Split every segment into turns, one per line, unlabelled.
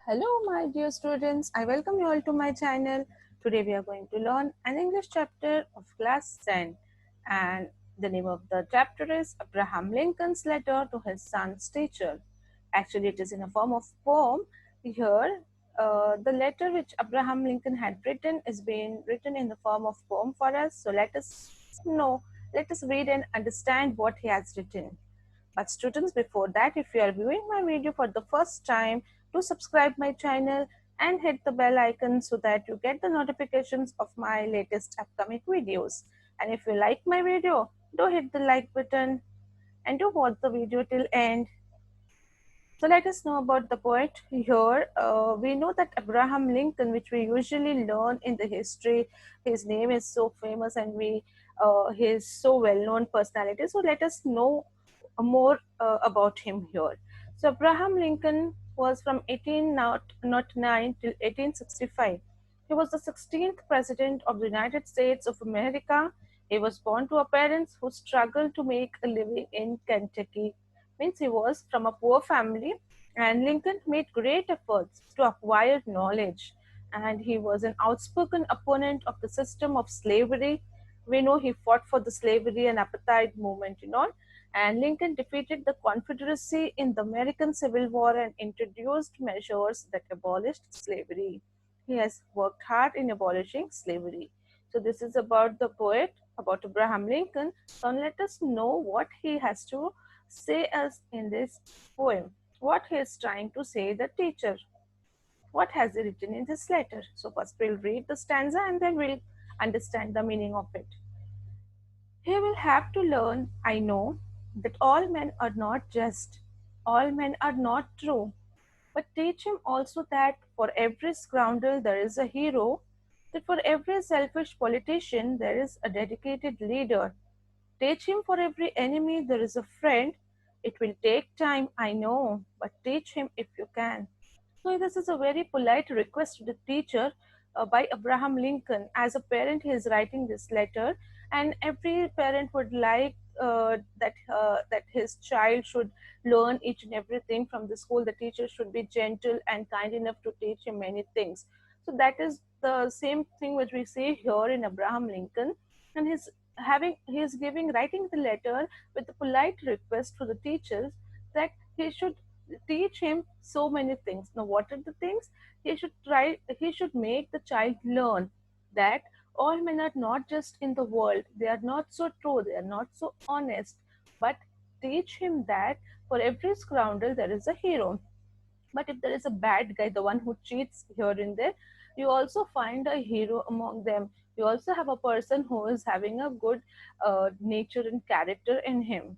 Hello my dear students, I welcome you all to my channel. Today we are going to learn an English chapter of class 10 and the name of the chapter is Abraham Lincoln's letter to his son's teacher. Actually it is in a form of poem. Here the letter which Abraham Lincoln had written is being written in the form of poem for us. So let us read and understand what he has written. But students, before that, if you are viewing my video for the first time, do subscribe my channel and hit the bell icon so that you get the notifications of my latest upcoming videos. And if you like my video, do hit the like button and do watch the video till end. So let us know about the poet here. We know that Abraham Lincoln, which we usually learn in the history, his name is so famous and he is so well-known personality. So let us know more about him here. So Abraham Lincoln was from 1809 till 1865. He was the 16th president of the United States of America. He was born to a parents who struggled to make a living in Kentucky. Means he was from a poor family, and Lincoln made great efforts to acquire knowledge. And he was an outspoken opponent of the system of slavery. We know he fought for the slavery and apartheid movement, and Lincoln defeated the Confederacy in the American Civil War and introduced measures that abolished slavery. He has worked hard in abolishing slavery. So this is about the poet, about Abraham Lincoln. So let us know what he has to say us in this poem. What he is trying to say the teacher. What has he written in this letter? So first we'll read the stanza and then we'll understand the meaning of it. He will have to learn, I know, that all men are not just, all men are not true, but teach him also that for every scoundrel there is a hero, that for every selfish politician there is a dedicated leader. Teach him for every enemy there is a friend. It will take time, I know, but teach him if you can. So this is a very polite request to the teacher by Abraham Lincoln. As a parent, he is writing this letter, and every parent would like that his child should learn each and everything from the school. The teacher should be gentle and kind enough to teach him many things. So that is the same thing which we see here in Abraham Lincoln, and he is giving writing the letter with a polite request to the teachers that he should teach him so many things. Now, what are the things? He should make the child learn that all men are not just in the world, they are not so true, they are not so honest, but teach him that for every scoundrel there is a hero. But if there is a bad guy, the one who cheats here and there, you also find a hero among them. You also have a person who is having a good nature and character in him.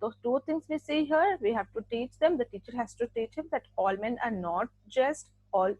Those two things we see here, we have to teach them. The teacher has to teach him that all men are not just, all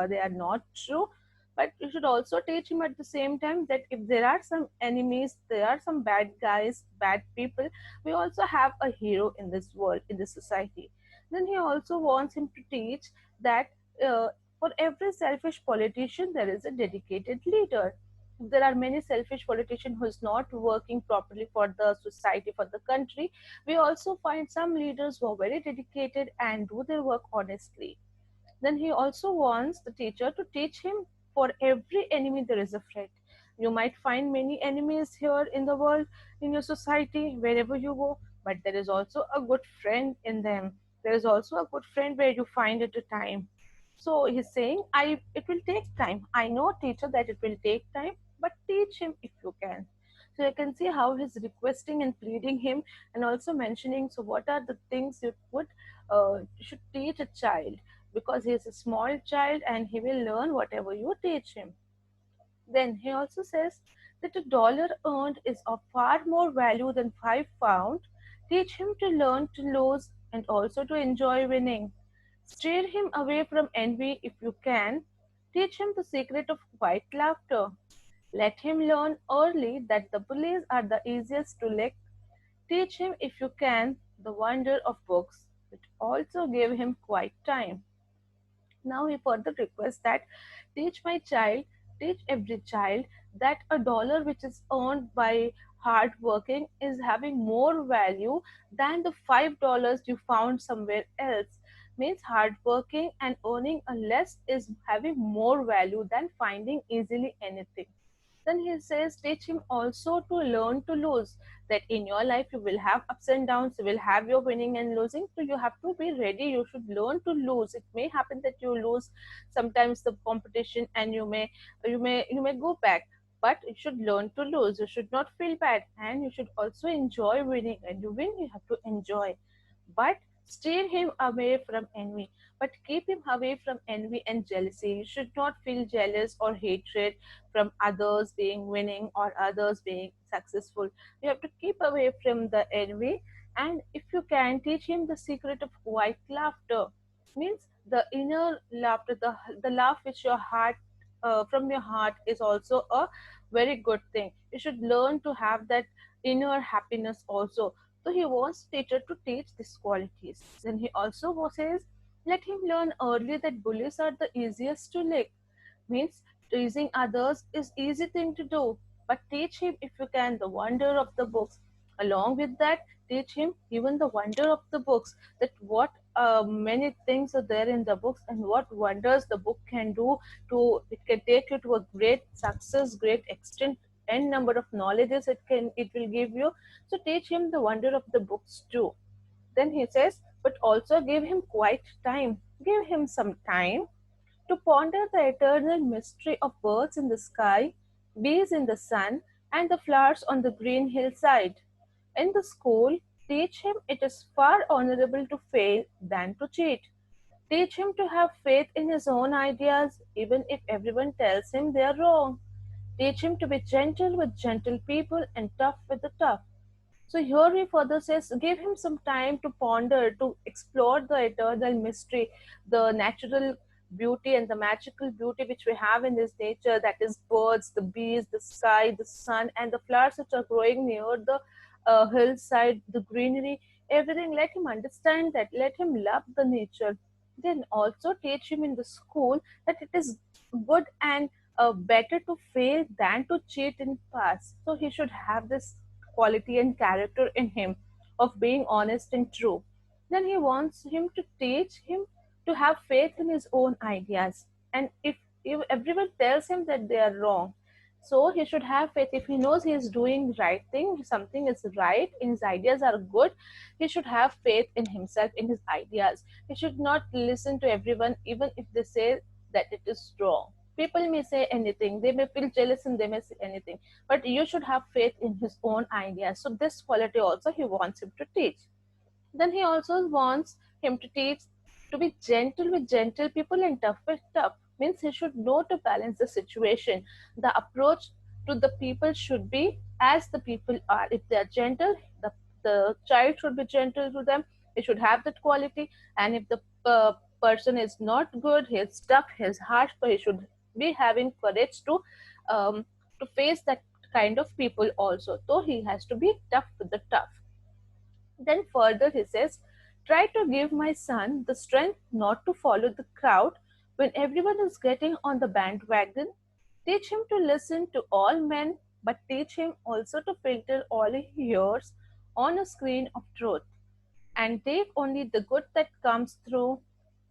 they are not true, but you should also teach him at the same time that if there are some enemies, there are some bad guys, bad people, we also have a hero in this world, in this society. Then he also wants him to teach that uh, for every selfish politician there is a dedicated leader. There are many selfish politicians who is not working properly for the society, for the country. We also find some leaders who are very dedicated and do their work honestly. Then he also wants the teacher to teach him for every enemy there is a threat. You might find many enemies here in the world, in your society, wherever you go, but there is also a good friend in them. There is also a good friend where you find at a time. So he's saying, it will take time. I know, teacher, that it will take time, but teach him if you can. So you can see how he's requesting and pleading him, and also mentioning, so what are the things you would should teach a child, because he is a small child and he will learn whatever you teach him. Then he also says that $1 earned is of far more value than £5. Teach him to learn to lose and also to enjoy winning. Steer him away from envy if you can. Teach him the secret of quiet laughter. Let him learn early that the bullies are the easiest to lick. Teach him, if you can, the wonder of books, but also give him quiet time. Now he further requests that teach my child, teach every child that $1 which is earned by hard working is having more value than the $5 you found somewhere else. means hardworking and earning a less is having more value than finding easily anything. Then he says, teach him also to learn to lose. That in your life you will have ups and downs, you will have your winning and losing. So you have to be ready. You should learn to lose. It may happen that you lose sometimes the competition, and you may go back. But you should learn to lose. You should not feel bad, and you should also enjoy winning. And you win, you have to enjoy, but steer him away from envy. But keep him away from envy and jealousy. You should not feel jealous or hatred from others being winning or others being successful. You have to keep away from the envy. And if you can, teach him the secret of quiet laughter. Means the inner laughter, the laugh which your heart from your heart is also a very good thing. You should learn to have that inner happiness also. So he wants teacher to teach these qualities. Then he also says, let him learn early that bullies are the easiest to lick. Means teasing others is easy thing to do, but teach him if you can the wonder of the books. Along with that, teach him even the wonder of the books. That what many things are there in the books and what wonders the book can do to it can take you to a great success, great extent, n number of knowledges it will give you. So teach him the wonder of the books too. Then he says, but also give him quiet time. Give him some time to ponder the eternal mystery of birds in the sky, bees in the sun, and the flowers on the green hillside. In the school, teach him it is far honorable to fail than to cheat. Teach him to have faith in his own ideas, even if everyone tells him they are wrong. Teach him to be gentle with gentle people and tough with the tough. So here he further says, give him some time to ponder, to explore the eternal mystery, the natural beauty and the magical beauty which we have in this nature, that is birds, the bees, the sky, the sun, and the flowers which are growing near the hillside, the greenery, everything. Let him understand that. Let him love the nature. Then also teach him in the school that it is good and better to fail than to cheat in pass. So he should have this quality and character in him of being honest and true. Then he wants him to teach him to have faith in his own ideas. And if everyone tells him that they are wrong, so he should have faith. If he knows he is doing right thing, something is right, and his ideas are good, he should have faith in himself, in his ideas. He should not listen to everyone, even if they say that it is wrong. People may say anything, they may feel jealous and they may say anything, but you should have faith in his own ideas. So this quality also he wants him to teach. Then he also wants him to teach to be gentle with gentle people and tough with tough. Means he should know to balance the situation. The approach to the people should be as the people are. If they are gentle, the child should be gentle to them. He should have that quality. And if the person is not good, he is tough, he is harsh, but he should be having courage um, to face that kind of people also. So he has to be tough with the tough. Then further he says, try to give my son the strength not to follow the crowd when everyone is getting on the bandwagon. Teach him to listen to all men, but teach him also to filter all he hears on a screen of truth and take only the good that comes through.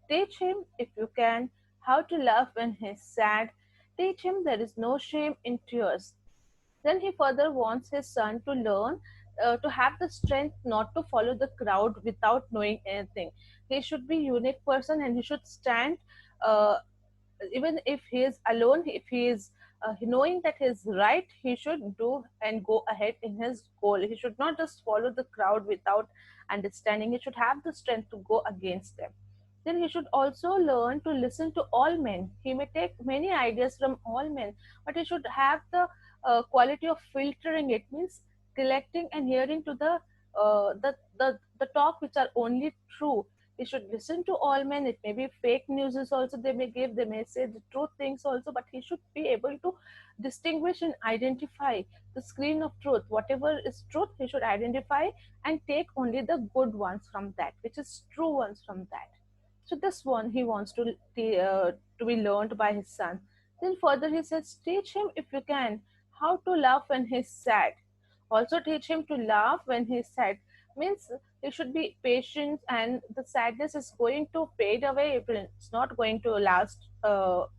Teach him, if you can, how to laugh when he's sad. Teach him there is no shame in tears. Then he further wants his son to learn to have the strength not to follow the crowd without knowing anything. He should be a unique person and he should stand uh, even if he is alone, if he is knowing that he is right, he should do and go ahead in his goal. He should not just follow the crowd without understanding. He should have the strength to go against them. Then he should also learn to listen to all men. He may take many ideas from all men, but he should have the quality of filtering. It means collecting and hearing to the talk which are only true. He should listen to all men. It may be fake news also they may give, they may say the truth things also, but he should be able to distinguish and identify the screen of truth. Whatever is truth, he should identify and take only the good ones from that, which is true ones from that. So this one he wants to be learned by his son. Then further he says, teach him if you can how to laugh when he's sad. Also teach him to laugh when he's sad. Means you should be patient, and the sadness is going to fade away. It's not going to last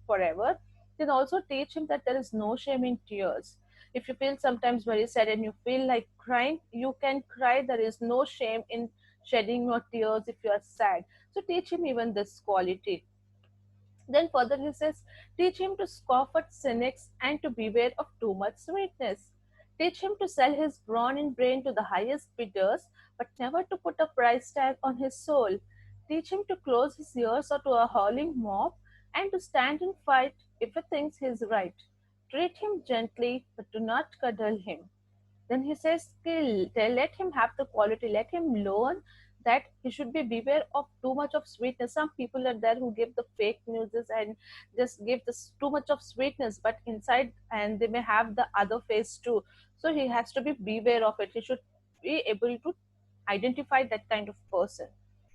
forever. Then also teach him that there is no shame in tears. If you feel sometimes very sad and you feel like crying, you can cry. There is no shame in shedding your tears if you are sad. So teach him even this quality. Then further he says, teach him to scoff at cynics and to beware of too much sweetness. Teach him to sell his brawn and brain to the highest bidders, but never to put a price tag on his soul. Teach him to close his ears or to a howling mob, and to stand and fight if he thinks he is right. Treat him gently, but do not cuddle him. Then he says, let him have the quality, let him learn that he should be beware of too much of sweetness. Some people are there who give the fake news and just give this too much of sweetness, but inside, and they may have the other face too. So he has to be beware of it. He should be able to identify that kind of person.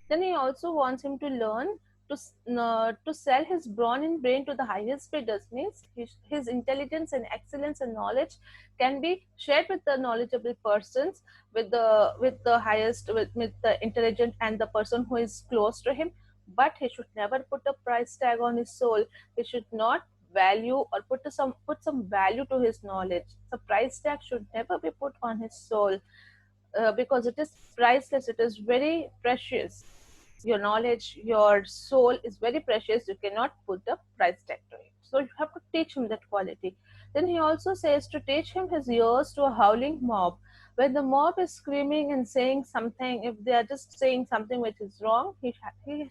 Then he also wants him to learn to sell his brawn and brain to the highest bidders. Means his intelligence and excellence and knowledge can be shared with the knowledgeable persons, with the highest, with the intelligent and the person who is close to him. But he should never put a price tag on his soul. He should not value or put some value to his knowledge. The price tag should never be put on his soul, because it is priceless, it is very precious. Your knowledge, your soul is very precious. You cannot put a price tag to it. So you have to teach him that quality. Then he also says to teach him his ears to a howling mob. When the mob is screaming and saying something, if they are just saying something which is wrong, he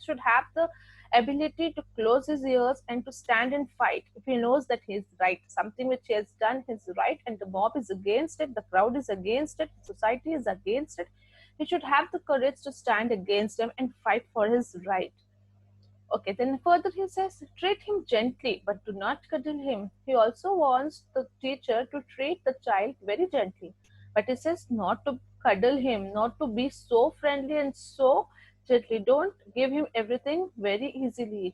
should have the ability to close his ears and to stand and fight. If he knows that he is right, something which he has done is right, and the mob is against it, the crowd is against it, society is against it, he should have the courage to stand against them and fight for his right. Okay, then further he says, treat him gently, but do not cuddle him. He also wants the teacher to treat the child very gently, but he says not to cuddle him, not to be so friendly and so gently. Don't give him everything very easily,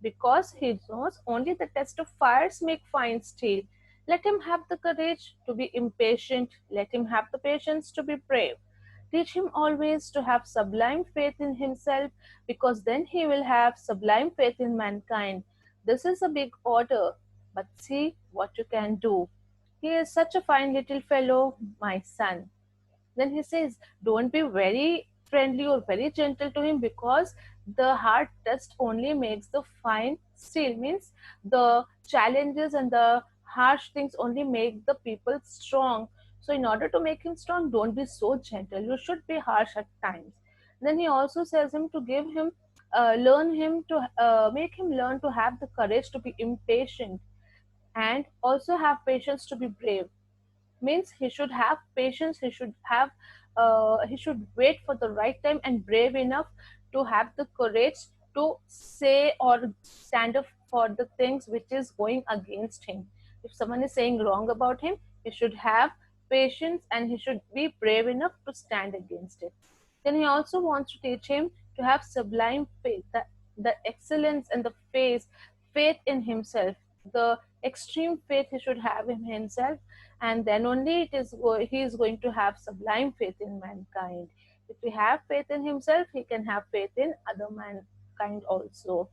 because he knows only the test of fires make fine steel. Let him have the courage to be impatient, let him have the patience to be brave. Teach him always to have sublime faith in himself, because then he will have sublime faith in mankind. This is a big order, but see what you can do. He is such a fine little fellow, my son. Then he says, don't be very friendly or very gentle to him, because the hard test only makes the fine steel. Means the challenges and the harsh things only make the people strong. So in order to make him strong, don't be so gentle, you should be harsh at times. Then he also says him to give him learn him to make him learn to have the courage to be impatient, and also have patience to be brave. Means he should have patience, he should wait for the right time, and brave enough to have the courage to say or stand up for the things which is going against him. If someone is saying wrong about him, he should have patience and he should be brave enough to stand against it. Then he also wants to teach him to have sublime faith, the excellence and the faith in himself, the extreme faith he should have in himself, and then only he is going to have sublime faith in mankind. If he have faith in himself, he can have faith in other mankind also.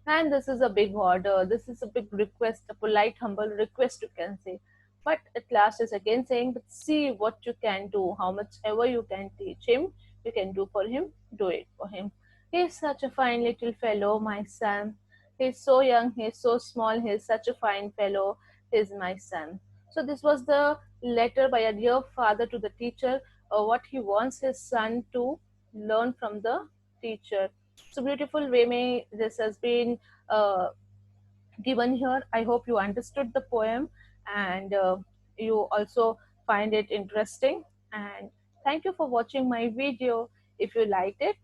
And this is a big order, this is a big request, a polite humble request, you can say. But at last is again saying, but see what you can do, how much ever you can teach him, you can do for him, do it for him. He is such a fine little fellow, my son. He is so young, he is so small, he is such a fine fellow, he is my son. So this was the letter by a dear father to the teacher, what he wants his son to learn from the teacher. So beautiful way may this has been given here. I hope you understood the poem, and you also find it interesting. And thank you for watching my video. If you liked it,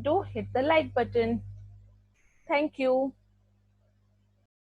do hit the like button. Thank you.